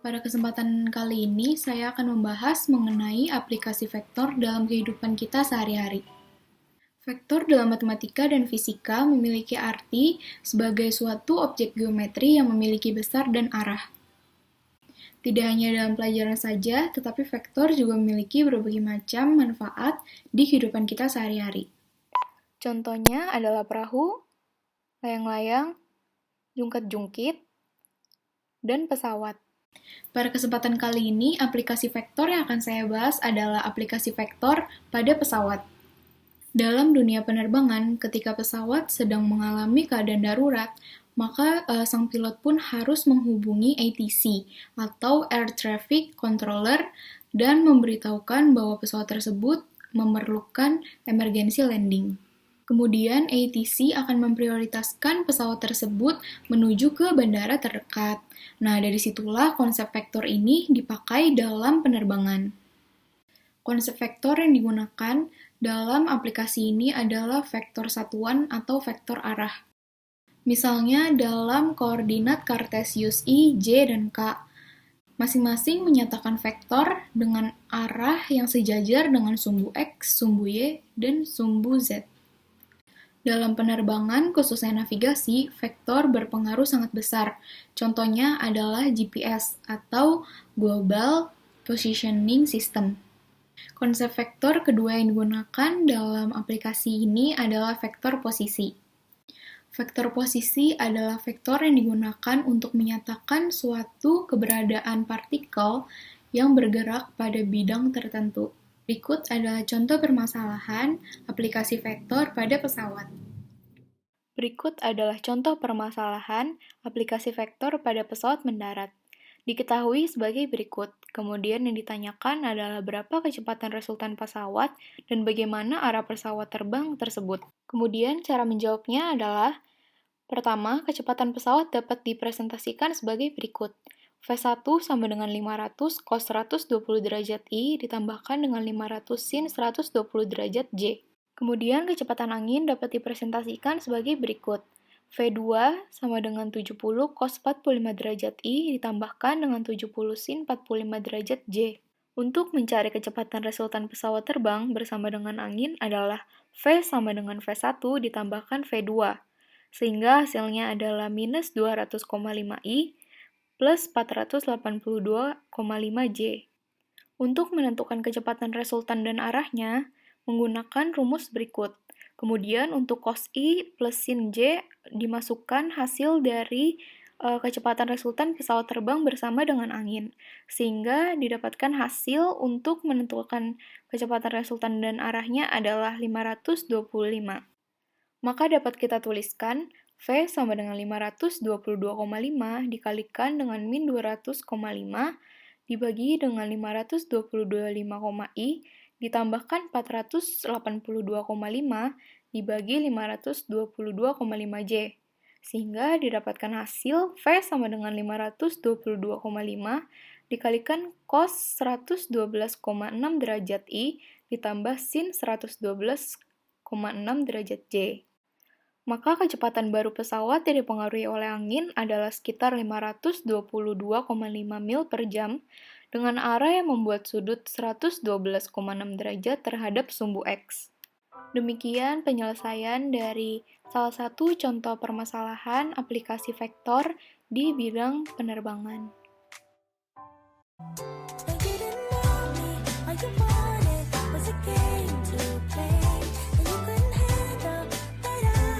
Pada kesempatan kali ini, saya akan membahas mengenai aplikasi vektor dalam kehidupan kita sehari-hari. Vektor dalam matematika dan fisika memiliki arti sebagai suatu objek geometri yang memiliki besar dan arah. Tidak hanya dalam pelajaran saja, tetapi vektor juga memiliki berbagai macam manfaat di kehidupan kita sehari-hari. Contohnya adalah perahu, layang-layang, jungkat-jungkit, dan pesawat. Pada kesempatan kali ini, aplikasi vektor yang akan saya bahas adalah aplikasi vektor pada pesawat. Dalam dunia penerbangan, ketika pesawat sedang mengalami keadaan darurat, maka sang pilot pun harus menghubungi ATC atau Air Traffic Controller dan memberitahukan bahwa pesawat tersebut memerlukan emergency landing. Kemudian ATC akan memprioritaskan pesawat tersebut menuju ke bandara terdekat. Nah, dari situlah konsep vektor ini dipakai dalam penerbangan. Konsep vektor yang digunakan dalam aplikasi ini adalah vektor satuan atau vektor arah. Misalnya dalam koordinat Cartesius I, J, dan K. Masing-masing menyatakan vektor dengan arah yang sejajar dengan sumbu X, sumbu Y, dan sumbu Z. Dalam penerbangan, khususnya navigasi, vektor berpengaruh sangat besar. Contohnya adalah GPS atau Global Positioning System. Konsep vektor kedua yang digunakan dalam aplikasi ini adalah vektor posisi. Vektor posisi adalah vektor yang digunakan untuk menyatakan suatu keberadaan partikel yang bergerak pada bidang tertentu. Berikut adalah contoh permasalahan aplikasi vektor pada pesawat. Berikut adalah contoh permasalahan aplikasi vektor pada pesawat mendarat. Diketahui sebagai berikut. Kemudian yang ditanyakan adalah berapa kecepatan resultan pesawat dan bagaimana arah pesawat terbang tersebut. Kemudian cara menjawabnya adalah, pertama, kecepatan pesawat dapat dipresentasikan sebagai berikut. V1 sama dengan 500 cos 120 derajat I ditambahkan dengan 500 sin 120 derajat J. Kemudian kecepatan angin dapat dipresentasikan sebagai berikut. V2 sama dengan 70 cos 45 derajat I ditambahkan dengan 70 sin 45 derajat J. Untuk mencari kecepatan resultan pesawat terbang bersama dengan angin adalah V sama dengan V1 ditambahkan V2, sehingga hasilnya adalah minus 200,5 I plus 482,5 J. Untuk menentukan kecepatan resultan dan arahnya, menggunakan rumus berikut. Kemudian untuk cos I plus sin J dimasukkan hasil dari kecepatan resultan pesawat terbang bersama dengan angin, sehingga didapatkan hasil untuk menentukan kecepatan resultan dan arahnya adalah 525. Maka dapat kita tuliskan V sama dengan 522,5 dikalikan dengan min 200,5 dibagi dengan 522,5 I ditambahkan 482,5 dibagi 522,5 J. Sehingga didapatkan hasil V sama dengan 522,5 dikalikan cos 112,6 derajat I ditambah sin 112,6 derajat J. Maka kecepatan baru pesawat yang dipengaruhi oleh angin adalah sekitar 522,5 mil per jam dengan arah yang membuat sudut 112,6 derajat terhadap sumbu X. Demikian penyelesaian dari salah satu contoh permasalahan aplikasi vektor di bidang penerbangan.